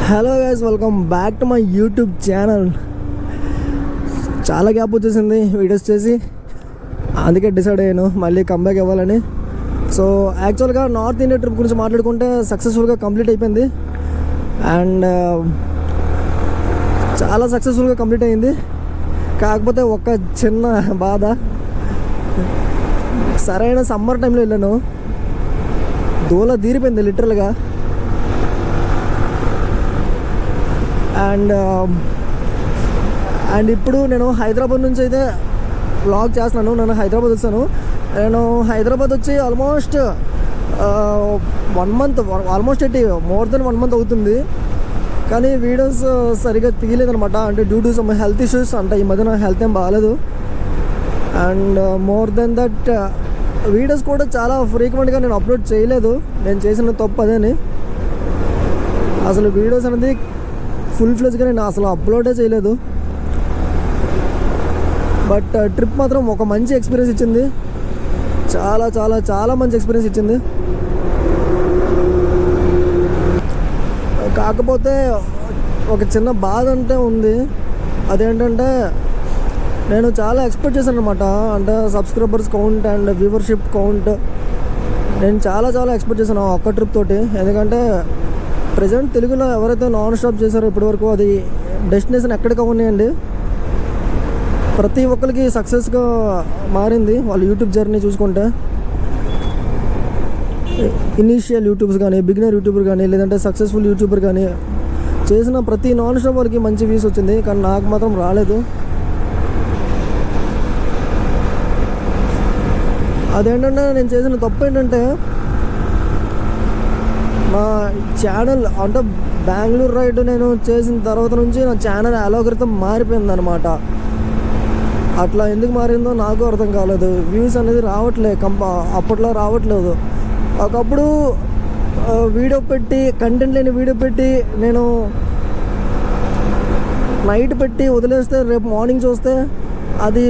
Hello guys, welcome back to my YouTube channel. చాలా gap వచ్చేసింది videos చేసి, అందుకే డిసైడ్ అయ్యాను మళ్ళీ కంబ్యాక్ ఇవ్వాలని. సో యాక్చువల్గా నార్త్ ఇండియా ట్రిప్ గురించి మాట్లాడుకుంటే సక్సెస్ఫుల్గా కంప్లీట్ అయిపోయింది అండ్ చాలా సక్సెస్ఫుల్గా కంప్లీట్ అయింది. కాకపోతే ఒక చిన్న బాధ, సరైన సమ్మర్ టైంలో వెళ్ళాను, దూల తీరిపోయింది లిటరల్గా. అండ్ ఇప్పుడు నేను హైదరాబాద్ నుంచి అయితే వ్లాగ్ చేస్తున్నాను. నేను హైదరాబాద్ వచ్చాను. నేను హైదరాబాద్ వచ్చి almost 1 month, almost more than 1 month అవుతుంది. కానీ వీడియోస్ సరిగ్గా తీయలేదనమాట, అంటే due to some health issues. అంటే ఈ మధ్య నా హెల్త్ ఏం బాగాలేదు. And more than that videos కూడా చాలా ఫ్రీక్వెంట్గా నేను అప్లోడ్ చేయలేదు. నేను చేసిన తప్పు అదేని, అసలు వీడియోస్ అనేది ఫుల్ ఫ్లెజ్గా నేను అసలు అప్లోడే చేయలేదు. బట్ ట్రిప్ మాత్రం ఒక మంచి ఎక్స్పీరియన్స్ ఇచ్చింది, చాలా చాలా చాలా మంచి ఎక్స్పీరియన్స్ ఇచ్చింది. కాకపోతే ఒక చిన్న బాధ అంటే ఉంది. అదేంటంటే నేను చాలా ఎక్స్పెక్ట్ చేశాను అనమాట. అంటే subscribers count and viewership count నేను చాలా చాలా ఎక్స్పెక్ట్ చేశాను ఒక్క ట్రిప్ తోటి. ఎందుకంటే ప్రజెంట్ తెలుగులో ఎవరైతే నాన్ స్టాప్ చేశారో ఇప్పటివరకు అది డెస్టినేషన్ ఎక్కడికి ఉన్నాయండి. ప్రతి ఒక్కరికి సక్సెస్గా మారింది వాళ్ళ యూట్యూబ్ జర్నీ చూసుకుంటే. ఇనీషియల్ యూట్యూబ్స్ కానీ, బిగినర్ యూట్యూబర్ కానీ, లేదంటే సక్సెస్ఫుల్ యూట్యూబర్ కానీ చేసిన ప్రతి నాన్ స్టాప్ వాళ్ళకి మంచి వ్యూస్ వచ్చింది. కానీ నాకు మాత్రం రాలేదు. అదేంటంటే నేను చేసిన తప్పు ఏంటంటే, నా ఛానల్ అంటే బెంగళూరు రైడ్ నేను చేసిన తర్వాత నుంచి నా ఛానల్ అలోగరితం మారిపోయింది అనమాట. అట్లా ఎందుకు మారిందో నాకు అర్థం కాలేదు. వ్యూస్ అనేది రావట్లేదు, అప్పట్లో రావట్లేదు. ఒకప్పుడు వీడియో పెట్టి, కంటెంట్ లేని వీడియో పెట్టి నేను నైట్ పెట్టి వదిలేస్తే రేపు మార్నింగ్ చూస్తే అది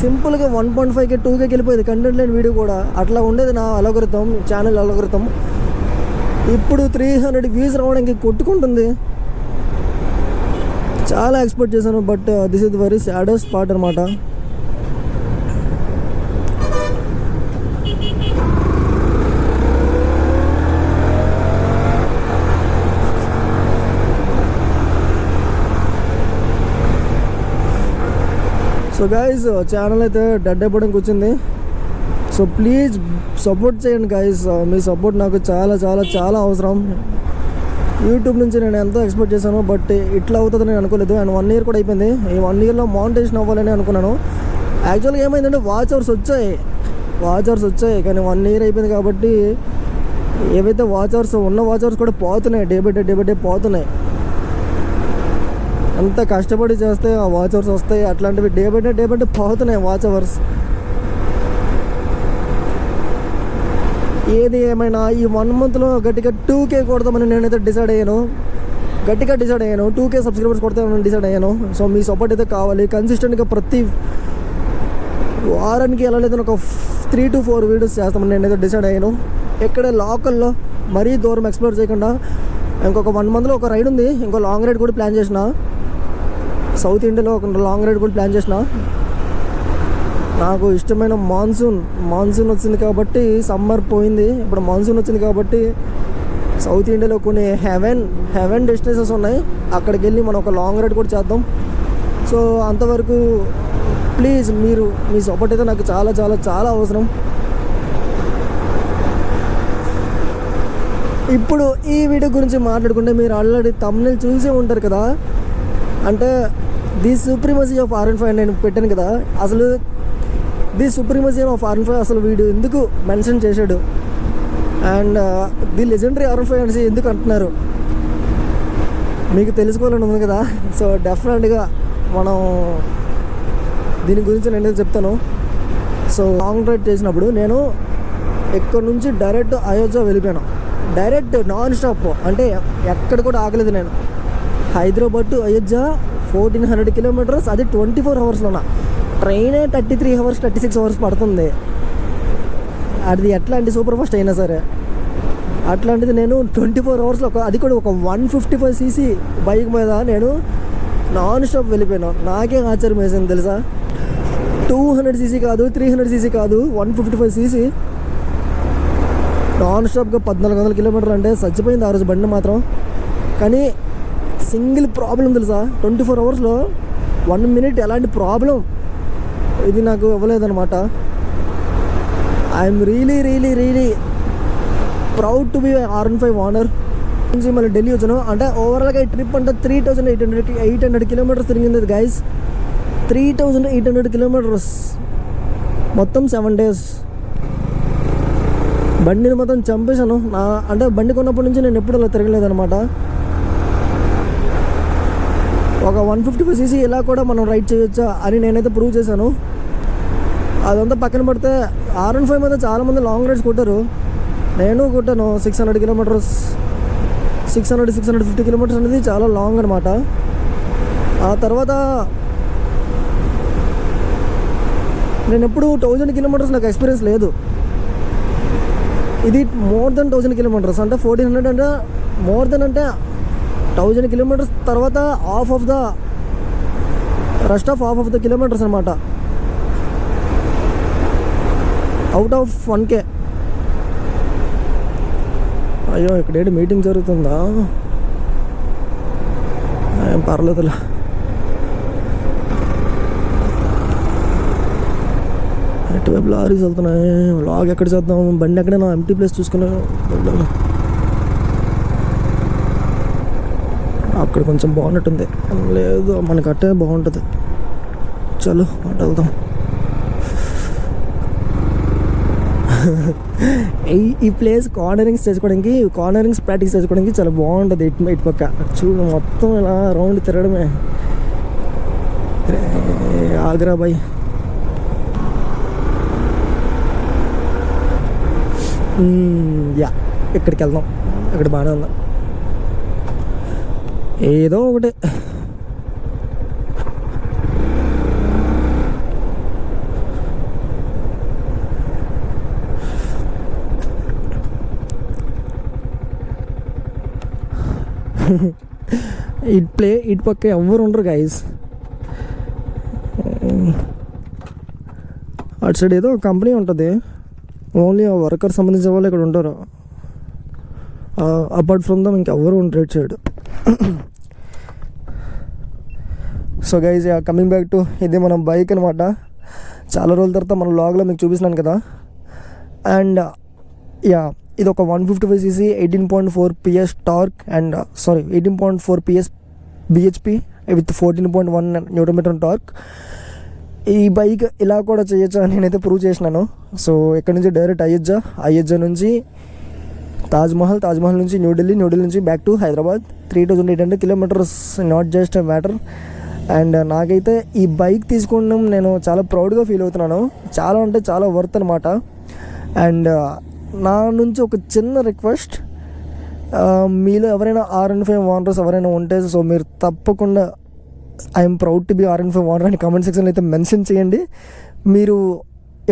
సింపుల్గా 1.5K 2Kకి వెళ్ళిపోయేది కంటెంట్ లేని వీడియో కూడా. అట్లా ఉండేది నా అలోగరితం, ఛానల్ అలోగరితం. ఇప్పుడు 300 వ్యూస్ రావడానికి కొట్టుకుంటుంది. చాలా ఎక్స్పెక్ట్ చేశాను, but this is very saddest part అనమాట. సో గైస్, ఛానల్ అయితే డెడ్ అయిపోవడానికి వచ్చింది. సో ప్లీజ్ సపోర్ట్ చేయండి గైస్. మీ సపోర్ట్ నాకు చాలా చాలా చాలా అవసరం. యూట్యూబ్ నుంచి నేను ఎంతో ఎక్స్పెక్ట్ చేశాను, బట్ ఇట్లా అవుతుంది నేను అనుకోలేదు. అండ్ 1 year కూడా అయిపోయింది. ఈ 1 yearలో మానిటైజేషన్ అవ్వాలని అనుకున్నాను. యాక్చువల్గా ఏమైందంటే వాచ్ అవర్స్ వచ్చాయి, కానీ 1 year అయిపోయింది కాబట్టి ఏవైతే వాచ్ అవర్స్ వాచ్ అవర్స్ కూడా పోతున్నాయి, డే బై డే పోతున్నాయి. అంత కష్టపడి చేస్తే ఆ వాచ్ అవర్స్ వస్తాయి, అట్లాంటివి డే బై డే పోతున్నాయి వాచ్ అవర్స్. ఏది ఏమైనా ఈ 1 monthలో గట్టిగా 2K కొడదామని నేనైతే డిసైడ్ అయ్యాను. 2K సబ్స్క్రైబర్స్ కొడతామని డిసైడ్ అయ్యాను. సో మీ సపోర్ట్ అయితే కావాలి. కన్సిస్టెంట్గా ప్రతి వారానికి ఎలా లేదని ఒక 3 to 4 వీడియోస్ చేస్తామని నేనైతే డిసైడ్ అయ్యాను. ఎక్కడ లోకల్లో మరీ దూరం ఎక్స్ప్లోర్ చేయకుండా ఇంకొక 1 monthలో ఒక రైడ్ ఉంది. ఇంకో లాంగ్ రైడ్ కూడా ప్లాన్ చేసిన, సౌత్ ఇండియాలో ఒక లాంగ్ రైడ్ కూడా ప్లాన్ చేసిన. నాకు ఇష్టమైన మాన్సూన్ వచ్చింది కాబట్టి, సమ్మర్ పోయింది, ఇప్పుడు మాన్సూన్ వచ్చింది కాబట్టి సౌత్ ఇండియాలో కొన్ని హెవెన్ డెస్టినేషన్స్ ఉన్నాయి. అక్కడికి వెళ్ళి మనం ఒక లాంగ్ రైడ్ కూడా చేద్దాం. సో అంతవరకు ప్లీజ్ మీ సపోర్ట్ అయితే నాకు చాలా చాలా చాలా అవసరం. ఇప్పుడు ఈ వీడియో గురించి మాట్లాడుకుంటే మీరు ఆల్రెడీ థంబ్నెయిల్ చూసే ఉంటారు కదా. అంటే ది సుప్రీమసీ ఆఫ్ R15 నేను పెట్టాను కదా. అసలు ది సుప్రీమసీ ఆఫ్ R15 అసలు వీడు ఎందుకు మెన్షన్ చేశాడు, అండ్ ది లెజెండరీ R15 అనేసి ఎందుకు అంటున్నారు మీకు తెలుసుకోవాలని ఉంది కదా. సో డెఫినెట్గా మనం దీని గురించి నేను చెప్తాను. సో లాంగ్ రైడ్ చేసినప్పుడు నేను ఇక్కడ నుంచి డైరెక్ట్ అయోధ్య వెళ్ళిపోయాను. డైరెక్ట్ నాన్ స్టాప్, అంటే ఎక్కడ కూడా ఆగలేదు నేను. హైదరాబాద్ టు అయోధ్య 1400 kilometers, అది 24 hours. ట్రైనే 33 hours 36 hours పడుతుంది. అది ఎట్లా అంటే సూపర్ ఫాస్ట్ అయినా సరే. అట్లాంటిది నేను 24 అవర్స్లో అది కూడా ఒక 155cc బైక్ మీద నేను నాన్ స్టాప్ వెళ్ళిపోయాను. నాకే ఆశ్చర్యం వేసింది తెలుసా. 200cc కాదు, 300cc కాదు, 155cc నాన్ స్టాప్గా 1400 కిలోమీటర్లు అంటే చచ్చిపోయింది ఆ రోజు బండి మాత్రం. కానీ సింగిల్ ప్రాబ్లం తెలుసా, 24 అవర్స్లో 1 మినిట్ ఎలాంటి ప్రాబ్లం ఇది నాకు ఇవ్వలేదన్నమాట. I'm really proud to be R15 owner. నుంచి మళ్ళీ ఢిల్లీ వచ్చాను అంటే ఓవరాల్గా ఈ ట్రిప్ అంటే 3800 కిలోమీటర్స్ తిరిగింది గైస్. 3800 కిలోమీటర్స్ మొత్తం 7 days. బండిని మొత్తం చంపేశాను. అంటే బండి కొన్నప్పటి నుంచి నేను ఎప్పుడు అలా తిరగలేదనమాట. ఒక 155cc ఇలా కూడా మనం రైడ్ చేయొచ్చా అని నేనైతే ప్రూవ్ చేశాను. అదంతా పక్కన పడితే R15 మీద చాలామంది లాంగ్ రైడ్స్ కొట్టారు. నేను కొట్టాను 600 కిలోమీటర్స్, 650 కిలోమీటర్స్ అనేది చాలా లాంగ్ అనమాట. ఆ తర్వాత నేను ఎప్పుడు 1000 కిలోమీటర్స్ నాకు ఎక్స్పీరియన్స్ లేదు. ఇది మోర్ దెన్ 1000 కిలోమీటర్స్ అంటే 1400 అంటే మోర్ దెన్ అంటే 1000 కిలోమీటర్స్ తర్వాత rest of half of the kilometres అనమాట అవుట్ ఆఫ్ 1K. అయ్యో ఇక్కడేంటి మీటింగ్ జరుగుతుందా, ఏం పర్లేదులా. ఎటువైపు లారీస్ వెళ్తున్నాయి. లాగ్ ఎక్కడ చేద్దాం, బండి ఎక్కడైనా ఎంటీ ప్లేస్ చూసుకుని వెళ్దాం. అక్కడ కొంచెం బాగున్నట్టుంది. లేదు మనకి అట్టే బాగుంటుంది. చలో అటు వెళ్దాం. ఈ ప్లేస్ కార్నరింగ్స్ ప్రాక్టీస్ చేసుకోవడానికి చాలా బాగుంటుంది. ఇటు పక్క చూడు మొత్తం ఇలా రౌండ్ తిరగడమే. ఆగ్రా బాయ్. యా ఇక్కడికి వెళ్దాం. ఇక్కడ బాగానే ఉందా ఏదో ఒకటి. ఇటు పక్క ఎవ్వరు ఉండరు గైస్. అటు సైడ్ ఏదో కంపెనీ ఉంటుంది, ఓన్లీ ఆ వర్కర్ సంబంధించిన వాళ్ళు ఇక్కడ ఉంటారు. అపార్ట్ ఫ్రమ్ దమ్ ఇంకెవ్వరు ఉండరు ఇటు side. So guys coming back to ఇది మన బైక్ అనమాట. చాలా రోజుల తర్వాత మన వ్లాగ్లో మీకు చూపిస్తున్నాను కదా. అండ్ ఇది ఒక 155cc 18.4 PS torque and 18.4 PS BHP with 14.1 Nm torque. ఈ బైక్ ఇలా కూడా చేయొచ్చు అని నేనైతే ప్రూవ్ చేసినాను. సో ఇక్కడ నుంచి డైరెక్ట్ అయోధ్య నుంచి తాజ్మహల్ నుంచి న్యూఢిల్లీ నుంచి back to Hyderabad. 3800 kilometres, not just matter. And నాకైతే ఈ బైక్ తీసుకోవడం నేను చాలా ప్రౌడ్గా ఫీల్ అవుతున్నాను. చాలా అంటే చాలా వర్త్ అనమాట. అండ్ నా నుంచి ఒక చిన్న రిక్వెస్ట్, మీలో ఎవరైనా R15 ఓనర్స్ ఎవరైనా ఉంటే సో మీరు తప్పకుండా I'm proud to be R15 owner అని కామెంట్ సెక్షన్లో అయితే మెన్షన్ చేయండి. మీరు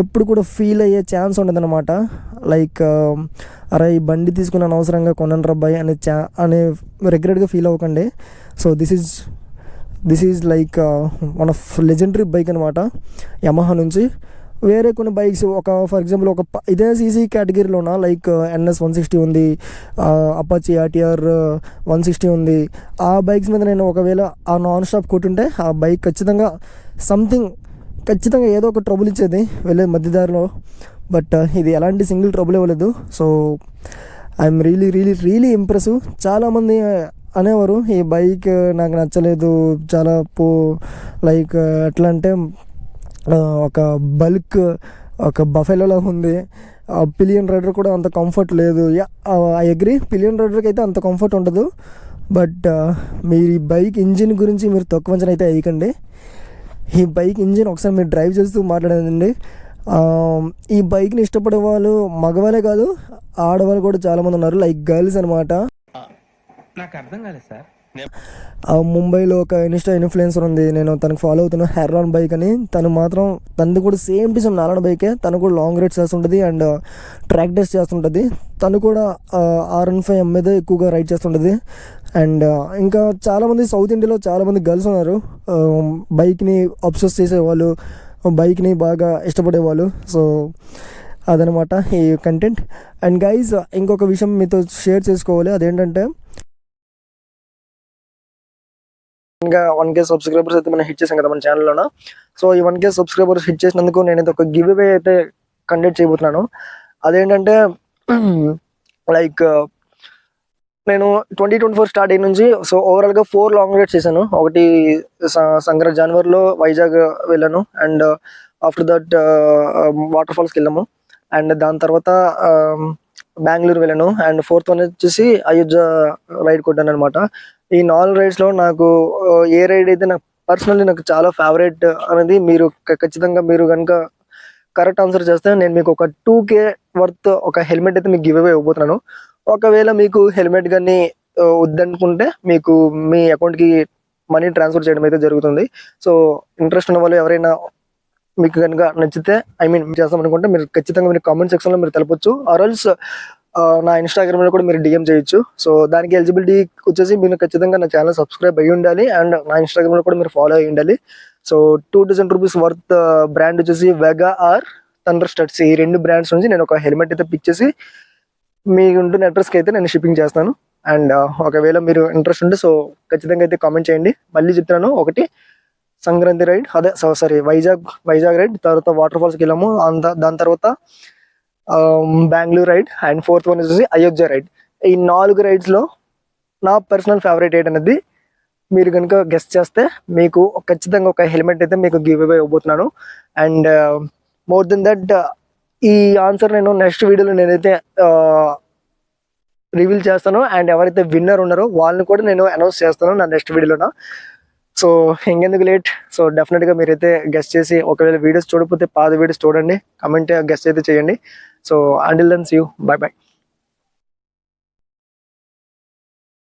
ఎప్పుడు కూడా ఫీల్ అయ్యే ఛాన్స్ ఉండదన్నమాట. లైక్ అరే ఈ బండి తీసుకుని అనవసరంగా కొనను రబ్బాయి అనే రెగ్యులర్గా ఫీల్ అవ్వకండి. So this is like one of legendary bike అనమాట యమహా నుంచి. వేరే కొన్ని బైక్స్ ఫర్ ఎగ్జాంపుల్ ఇదే సీసీ కేటగిరీలోన లైక్ NS 160 ఉంది, అపాచీ RTR 160 ఉంది. ఆ బైక్స్ మీద నేను ఒకవేళ ఆ నాన్ స్టాప్ కొట్టుంటే ఆ బైక్ ఖచ్చితంగా ఏదో ఒక ట్రబుల్ ఇచ్చేది వెళ్ళే మధ్యదారిలో. బట్ ఇది ఎలాంటి సింగిల్ ట్రబుల్ ఇవ్వలేదు. So I'm really impressive. చాలామంది అనేవారు ఈ బైక్ నాకు నచ్చలేదు, చాలా లైక్ ఎట్లా అంటే ఒక బల్క్ ఒక బఫెలోలా ఉంది. పిలియన్ రైడర్ కూడా అంత కంఫర్ట్ లేదు. ఐ అగ్రీ, పిలియన్ రైడర్కి అయితే అంత కంఫర్ట్ ఉండదు. బట్ మీరు ఈ బైక్ ఇంజిన్ గురించి మీరు తక్కువ అంచనా అయితే వేయకండి. ఈ బైక్ ఇంజిన్ ఒకసారి మీరు డ్రైవ్ చేస్తూ మాట్లాడేదండి. ఈ బైక్ని ఇష్టపడే వాళ్ళు మగవాళ్ళే కాదు, ఆడవాళ్ళు కూడా చాలామంది ఉన్నారు, లైక్ గర్ల్స్ అనమాట. నాకు అర్థం కాలేదు సార్. ముంబైలో ఒక ఇన్స్టా ఇన్ఫ్లుయెన్సర్ ఉంది, నేను తనకు ఫాలో అవుతున్న హెర్రాన్ బైక్ అని. తను మాత్రం తనది కూడా సేమ్ టు సేమ్ నారాయణ బైకే. తను కూడా లాంగ్ రైడ్స్ చేస్తుంటుంది అండ్ ట్రాక్ డేస్ చేస్తుంటుంది. తను కూడా R15 మీద ఎక్కువగా రైడ్ చేస్తుంటుంది. అండ్ ఇంకా చాలామంది సౌత్ ఇండియాలో చాలామంది గర్ల్స్ ఉన్నారు బైక్ని అబ్సెస్ చేసేవాళ్ళు, బైక్ని బాగా ఇష్టపడేవాళ్ళు. సో అదనమాట ఈ కంటెంట్. అండ్ గైజ్ ఇంకొక విషయం మీతో షేర్ చేసుకోవాలి, అదేంటంటే ఇంకా 1K సబ్స్క్రైబర్స్ అయితే మనం హిట్ చేసాం కదా మన ఛానల్లోన. సో ఈ 1K సబ్స్క్రైబర్స్ హిట్ చేసినందుకు నేనైతే ఒక గివ్ అవే అయితే కండక్ట్ చేయబోతున్నాను. అదేంటంటే లైక్ నేను 2024 స్టార్ట్ అయిన నుంచి సో ఓవరాల్గా 4 లాంగ్ రైడ్స్ చేశాను. ఒకటి జనవరిలో వైజాగ్ వెళ్ళాను అండ్ ఆఫ్టర్ దట్ వాటర్ ఫాల్స్కి వెళ్ళాము. అండ్ దాని తర్వాత బెంగళూరు వెళ్ళాను అండ్ 4th వన్ వచ్చేసి అయోధ్య రైడ్ కొట్టాను అనమాట. ఈ 4 రైడ్స్లో నాకు ఏ రైడ్ అయితే నాకు పర్సనల్లీ నాకు చాలా ఫేవరెట్ అనేది మీరు ఖచ్చితంగా మీరు కనుక కరెక్ట్ ఆన్సర్ చేస్తే నేను మీకు ఒక 2K వర్త్ ఒక హెల్మెట్ అయితే మీకు గివ్ అవే ఇవ్వబోతున్నాను. ఒకవేళ మీకు హెల్మెట్ కానీ వద్దనుకుంటే మీకు మీ అకౌంట్కి మనీ ట్రాన్స్ఫర్ చేయడం అయితే జరుగుతుంది. సో ఇంట్రెస్ట్ ఉన్న వాళ్ళు ఎవరైనా మీకు కనుక నచ్చితే చేస్తాం అనుకుంటే మీరు ఖచ్చితంగా మీరు కామెంట్ సెక్షన్లో మీరు తెలపొచ్చు. ఆర్ఎల్స్ నా ఇన్స్టాగ్రామ్లో కూడా మీరు డిఎం చేయొచ్చు. సో దానికి ఎలిజిబిలిటీ వచ్చేసి మీరు ఖచ్చితంగా నా ఛానల్ సబ్స్క్రైబ్ అయ్యి ఉండాలి అండ్ నా ఇన్స్టాగ్రామ్లో కూడా మీరు ఫాలో అయ్యి ఉండాలి. సో 2000 రూపీస్ వర్త్ బ్రాండ్ వచ్చేసి వెగా ఆర్ థండర్ స్టడ్స్, ఈ 2 బ్రాండ్స్ నుంచి నేను ఒక హెల్మెట్ అయితే పిక్ చేసి మీ ఉంటున్న అడ్రస్కి అయితే నేను షిప్పింగ్ చేస్తాను. అండ్ ఒకవేళ మీరు ఇంట్రెస్ట్ ఉంటే సో ఖచ్చితంగా అయితే కామెంట్ చేయండి. మళ్ళీ చెప్తున్నాను, ఒకటి Sankranti ride, sorry Vizag ride, తర్వాత వాటర్ ఫాల్స్కి వెళ్ళాము, దాని తర్వాత Bengaluru ride and 4th one వచ్చేసి అయోధ్య రైడ్. ఈ 4 రైడ్స్లో నా పర్సనల్ ఫేవరెట్ రైడ్ అనేది మీరు కనుక గెస్ట్ చేస్తే మీకు ఖచ్చితంగా ఒక హెల్మెట్ అయితే మీకు గివ్ అవే ఇవ్వబోతున్నాను. అండ్ మోర్ దెన్ దట్ ఈ ఆన్సర్ నేను నెక్స్ట్ వీడియోలో నేనైతే రివీల్ చేస్తాను అండ్ ఎవరైతే విన్నర్ ఉన్నారో వాళ్ళని కూడా నేను అనౌన్స్ చేస్తాను నా నెక్స్ట్ వీడియోలో. సో ఇంకెందుకు లేట్, సో డెఫినెట్గా మీరైతే గెస్ట్ చేసి ఒకవేళ వీడియోస్ చూడకపోతే పాత వీడియోస్ చూడండి, కమెంట్ గెస్ట్ అయితే చేయండి. So until then see you, bye by.